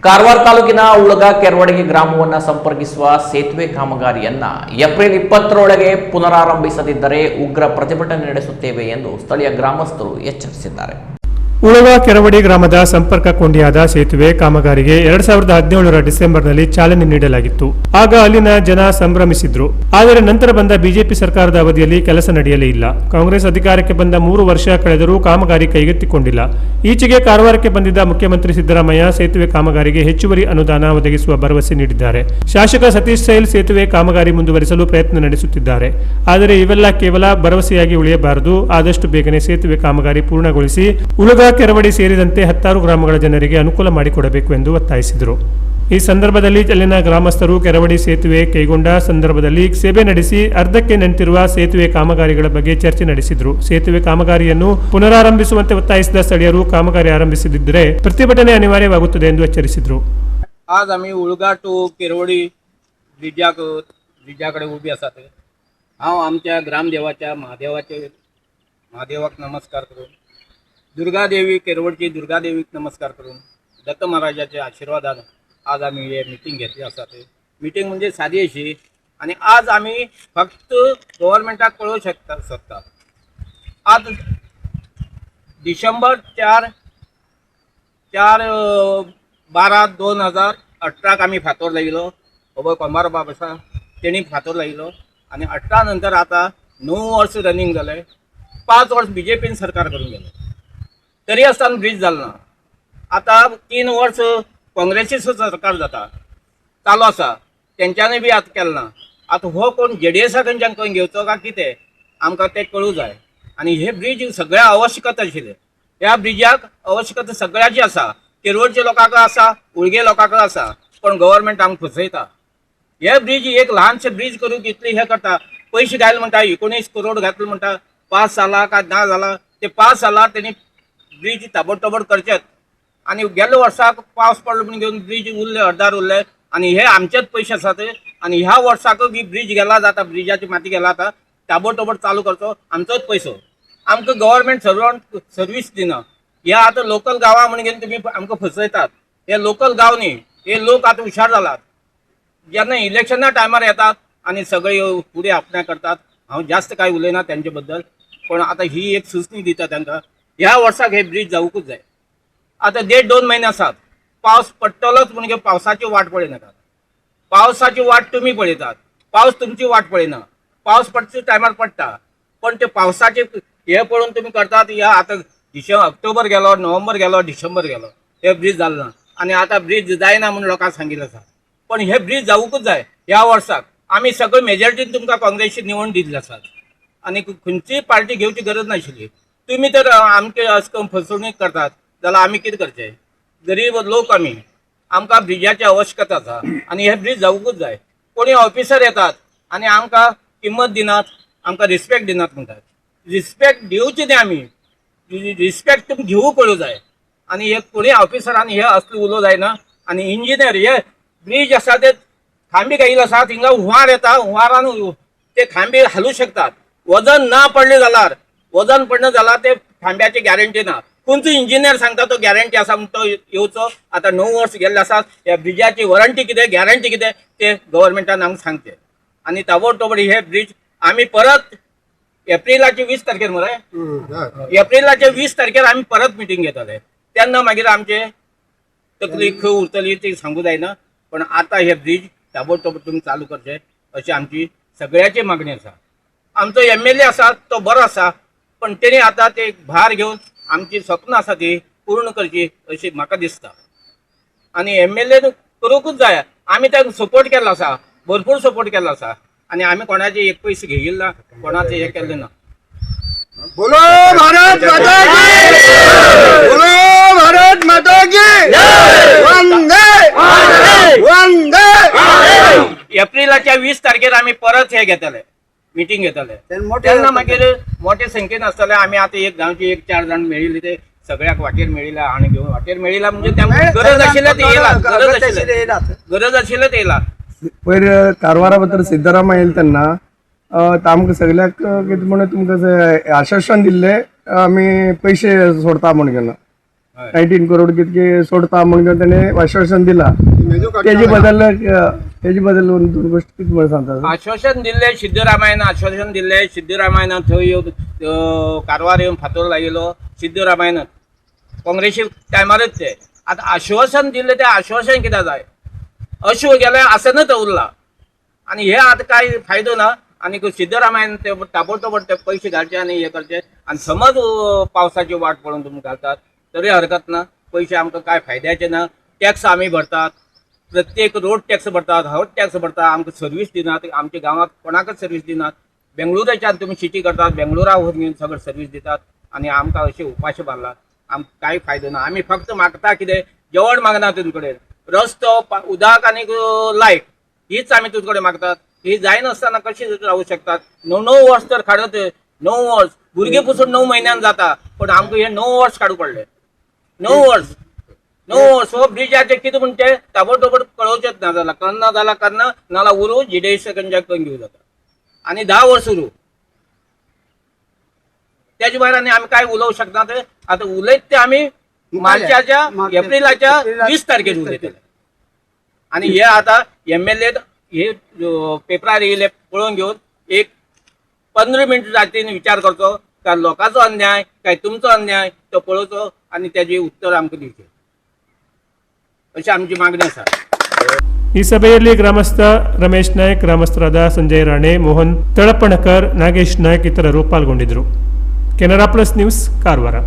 ಕಾರವಾರ ತಾಲೂಕಿನ ಉಳಗ ಕೆರವಡಿಗೆ ಗ್ರಾಮವನ್ನು ಸಂಪರ್ಕಿಸುವ ಸೇತುವೆ ಕಾಮಗಾರಿಯನ್ನ ಏಪ್ರಿಲ್ 20ರೊಳಗೆ ಪುನರಾರಂಭಿಸದಿದ್ದರೆ ಉಗ್ರ ಪ್ರತಿಭಟನೆ ನಡೆಸುತ್ತೇವೆ ಎಂದು ಸ್ಥಳೀಯ ಗ್ರಾಮಸ್ಥರು ಎಚ್ಚರಿಸಿದ್ದಾರೆ. ಉಳಗ ಕೆರವಡಿ ಗ್ರಾಮದ ಸಂಪರ್ಕ ಕೊಂಡಿಯಾದ ಸೇತುವೆ ಕಾಮಗಾರಿಗೆ 2017ರ ಡಿಸೆಂಬರ್ನಲ್ಲಿ ಚಾಲನೆ ನೀಡಲಾಗಿತ್ತು. ಆಗ ಅಲ್ಲಿನ ಜನ ಸಂಭ್ರಮಿಸಿದ್ರು. ಆದರೆ ನಂತರ ಬಂದ ಬಿಜೆಪಿ ಸರ್ಕಾರದ ಅವಧಿಯಲ್ಲಿ ಕೆಲಸ ನಡೆಯಲೇ ಇಲ್ಲ. ಕಾಂಗ್ರೆಸ್ ಅಧಿಕಾರಕ್ಕೆ ಬಂದ 3 ವರ್ಷ ಕಳೆದರೂ ಕಾಮಗಾರಿ ಕೈಗೆತ್ತಿಕೊಂಡಿಲ್ಲ. ಈಚೆಗೆ ಕಾರವಾರಕ್ಕೆ ಬಂದಿದ್ದ ಮುಖ್ಯಮಂತ್ರಿ ಸಿದ್ದರಾಮಯ್ಯ ಸೇತುವೆ ಕಾಮಗಾರಿಗೆ ಹೆಚ್ಚುವರಿ ಅನುದಾನ ಒದಗಿಸುವ ಭರವಸೆ ನೀಡಿದ್ದಾರೆ. ಶಾಸಕ ಸತೀಶ್ ಸೈಲ್ ಸೇತುವೆ ಕಾಮಗಾರಿ ಮುಂದುವರಿಸಲು ಪ್ರಯತ್ನ ನಡೆಸುತ್ತಿದ್ದಾರೆ. ಆದರೆ ಇವೆಲ್ಲ ಕೇವಲ ಭರವಸೆಯಾಗಿ ಉಳಿಯಬಾರದು. ಆದಷ್ಟು ಬೇಗನೆ ಸೇತುವೆ ಕಾಮಗಾರಿ ಪೂರ್ಣಗೊಳಿಸಿ ಉಳಗ ಕೆರವಡಿ ಸೇರಿದಂತೆ 10 ಗ್ರಾಮಗಳ ಜನರಿಗೆ ಅನುಕೂಲ ಮಾಡಿಕೊಡಬೇಕು ಎಂದು ಒತ್ತಾಯಿಸಿದರು. ಈ ಸಂದರ್ಭದಲ್ಲಿ ಅಲ್ಲಿನ ಗ್ರಾಮಸ್ಥರು ಕೆರವಡಿ ಸೇತುವೆ ಕೈಗೊಂಡ ಸಂದರ್ಭದಲ್ಲಿ ಸಭೆ ನಡೆಸಿ ಅರ್ಧಕ್ಕೆ ನಿಂತಿರುವ ಸೇತುವೆ ಕಾಮಗಾರಿಗಳ ಬಗ್ಗೆ ಚರ್ಚೆ ನಡೆಸಿದರು. ಸೇತುವೆ ಕಾಮಗಾರಿಯನ್ನು ಪುನರಾರಂಭಿಸುವಂತೆ ಒತ್ತಾಯಿಸಿದ ಸ್ಥಳೀಯರು ಕಾಮಗಾರಿ ಆರಂಭಿಸದಿದ್ದರೆ ಪ್ರತಿಭಟನೆ ಅನಿವಾರ್ಯವಾಗುತ್ತದೆ ಎಂದು ಎಚ್ಚರಿಸಿದರು. आज आम्ही उळगा टू केरवडी ब्रिजाकडे उभी आसात. हांव आमच्या ग्रामदेवाच्या महादेवाक नमस्कार करून, दुर्गादेवी केरवडची दुर्गादेवीक नमस्कार करून, दत्त महाराजाचे आशीर्वादान आज आम्ही हे मिटींग घेतली आसा. मिटींग म्हणजे सादी अशी, आणि आज आम्ही फक्त गव्हर्नमेंटाक कळोवं शकता आज डिसेंबर 4/12/2018 आम्ही फातर लायलो. बाबा कोमार बाब आसा तेणी फातर लायलो, आणि 18 नंतर आता 9 वर्ष रनिंग जाले. 5 वर्ष बीजेपीन सरकार करून गेलो, तरी आसतना ब्रिज जालो ना. आता 3 वर्ष काँग्रेसीचो सरकार चालू आसा, तेंच्यांनी बी आतां केलें ना. आतां हो कोण JDS कडच्यान खंय घेवचो काय कितें आमकां तें कळूं जाय. आनी हे ब्रिज सगळ्या आवश्यकता आशिल्ले. ह्या ब्रिजाक आवश्यकता सगळ्याची आसा. केरवडच्या लोकांक आसा, उळगे लोकांक आसा, पण गव्हर्नमेंट आमकां फसयता. हे ब्रिज एक ल्हानशें ब्रिज करूंक इतले हे करता, पयशे घाल म्हणटा, 19 करोड घातले म्हणटा. पास जाला काय ना जाला ते पास जाला, तेणी ब्रिज ताबडतोब करचेत. आणि गेल्या वर्साक पावस पडलो म्हणून घेवन ब्रिज उरले, अर्दार उरले, आणि हे आमचेच पयशे आसात. आणि ह्या वर्साक बी ब्रिज गेला जाता, ब्रिजाची माती गेला जाता, ताबडतोब चालू करचो, आमचोच पयसो. आमकां गव्हर्नमेंट सर्वीस दिना. ह्या आतां लोकल गांवां म्हणून घेवन तुमी आमकां फसयतात. हे लोकल गांव न्ही, हे लोक आतां हुशार जालात. जेन्ना इलेक्शना टायमार येतात आणि सगळे फुडें आपणा करतात. हांव जास्त कांय उलयना तेंचे बद्दल, पण आतां ही एक सुचणी दिता तांकां, ह्या वर्साक हे ब्रिज जावूंकूच जाय. आतां 1.5-2 म्हयने आसात, पावस पडटलोच म्हणजे पावसाची वाट पळयनाकात. पावसाची वाट तुमी पळयतात, पावस तुमची वाट पळयना. पावस पडच्या टायमार पडटा, पण ते पावसाचे हे पळोवन तुमी करतात. ह्या आतां ऑक्टोबर गेलो, नोव्हेंबर गेलो, डिसेंबर गेलो, हे ब्रिज जालें ना. आनी आतां ब्रिज जायना म्हणून लोकांक सांगिल्लें आसा. पण हे ब्रिज जावूंकूच जाय. ह्या वर्साक आमी सगळे मेजॉरिटीन तुमकां काँग्रेसीन निवडून दिल्ले आसात, आनी खंयचीय पार्टी घेवची गरज नाशिल्ली. तुमी तर आमचे अशें करून फसवणूक करतात, जाल्यार आमी कितें करचें? गरीब लोक आमी, आमकां ब्रिजाची आवश्यकता आसा, आनी हे ब्रिज जावूंकूच जाय. कोणी ऑफिसर येतात आनी आमकां किंमत दिनात, आमकां रिस्पेक्ट दिनात म्हणटात. रिस्पेक्ट दिवची न्ही आमी, रिस्पेक्ट तुमी घेवूंक कळूं जाय. आनी हे कोणी ऑफिसरांनी हे असले उलोवं जायना. आनी इंजिनियर हे ब्रिज आसा ते खांबी घायिल्ले आसा, थिंगा हुंवार येता, हुंवारान ते खांबी हालू शकतात. वजन ना पडले जाल्यार, वजन पडना जाल्यार ते खांब्याची गॅरंटी ना. खंयचो इंजिनियर सांगता तो गॅरंटी आसा म्हणून तो येवचो. आता 9 वर्ष गेल्ले आसात. ह्या ब्रिजाची वॉरंटी कितें, गॅरंटी कितें ते गव्हर्नमेंटान आमकां सांगचें. आनी ताबडतोब हे ब्रिज आमी परत एप्रिलाची 20 तारखेर मरे, एप्रिलाच्या 20 तारखेर आमी परत मिटींग घेतले. तेन्ना मागीर आमचे तकली खंय उरतली ती सांगूं जायना. पण आता हे ब्रिज ताबडतोब तुमी चालू करचे अशी आमची सगळ्याची मागणी आसा. आमचो MLA आसा तो बरो आसा, पण तेणी आता ते भार घेवन आमची स्वप्न आसा ती पूर्ण करची अशी म्हाका दिसता. आनी MLA करूंकूच जाय. आमी ताका सपोर्ट केल्लो आसा, भरपूर सपोर्ट केल्लो आसा, आनी आमी कोणाचे एक पयशे घेयिल्ले ना, कोणाचे हे केल्ले ना. बोलो भारत माता की, बोलो भारत माता की, वंदे वंदे. एप्रिलाच्या 20 तारखेर आमी परत हे घेतले, मिटींग घेतले. तेन्ना मागीर मोठे संख्येन आसतले. आमी आतां एक गांवची 1-4 जाण मेळिल्ले, ते सगळ्याक वाटेर मेळिला. आणि घेवन वाटेर मेळिला म्हणजे तेमकां गरज आशिल्ले ते येयला, गरज आशिल्ले ते येयला. पयर कारवारा बद्दल सिद्धरामय्या येयले तेन्ना आमकां सगळ्याक कितें म्हणून तुमकां आश्वासन दिल्लें आमी पयशे सोडता म्हूण केन्ना 19 करोड कितके सोडता मग त्याने आश्वासन दिला त्याची बदल दोन गोष्टी किती मला सांगतात आश्वासन दिले सिद्धरामय्यानं आश्वासन दिले सिद्धरामय्यानं थंय येवन कारवार येवन फातोर लायलो सिद्धरामय्यानं काँग्रेसी टायमारच ते आता आश्वासन दिले ते आश्वासन कित्याक जाय अश्व गेले आसनच उरला आणि हे आता काय फायदो ना आणि सिद्धरामय्यान ते ताबडतोब ते पैसे घालचे आणि हे करचे आणि समज पावसाची वाट पळोवन तुम्ही घालतात तरी हरकत ना पैसे आमकां काय फायद्याचे ना टॅक्स आमी भरतात प्रत्येक रोड टॅक्स भरतात हॉट टॅक्स भरतात आमकां सर्वीस दिनात आमच्या गांवांत कोणाकच सर्वीस दिनात बेंगळुराच्यान तुम्ही सिटी करतात बेंगळुरा व्हरून सगळं सर्वीस दितात आणि आमकां अशें उपाशी मारला आमकां कांय फायदो ना आमी फक्त मागता कितें जेवण मागना तुजे कडेन रस्तो उदक आनी लायट हीच आमी तुजे कडेन मागतात ही जायनासतना कशी रावूं शकतात 9 वर्स तर काडत 9 वर्स भुरगे पसून 9 म्हयन्यान जाता पण आमकां हे 9 वर्स काडूं पडले 9 वर्स हो ब्रिजाचे कितें म्हण ते ताबडतोब कळोवचेच ना जाल्यार करना नाल्यार उरू जिडे सेकंडाक करून घेवं जाता आनी 10 वर्स उरू त्याच्या भायर आनी आमी काय उलोवंक शकना ते आतां उलयत ते आमी मार्चाच्या एप्रिलाच्या 20 तारखेर उलयतले आनी हे आतां MLA हे पेपरार येयले पळोवन घेवन एक 15 मिनटां जातीन विचार करचो काय लोकांचो अन्याय काय तुमचो अन्याय तो पळोवचो आनी तेजे उत्तर आमकां दिवचें अशी आमची मागणी आसा ಈ ಸಭೆಯಲ್ಲಿ ಗ್ರಾಮಸ್ಥ ರಮೇಶ್ ನಾಯ್ಕ್ ಗ್ರಾಮಸ್ಥರಾದ ಸಂಜಯ್ ರಾಣೆ ಮೋಹನ್ ತಳಪ್ಪಣಕರ್ ನಾಗೇಶ್ ನಾಯ್ಕ್ ಇತರರು ಪಾಲ್ಗೊಂಡಿದ್ದರು. Canara plus news Karwar.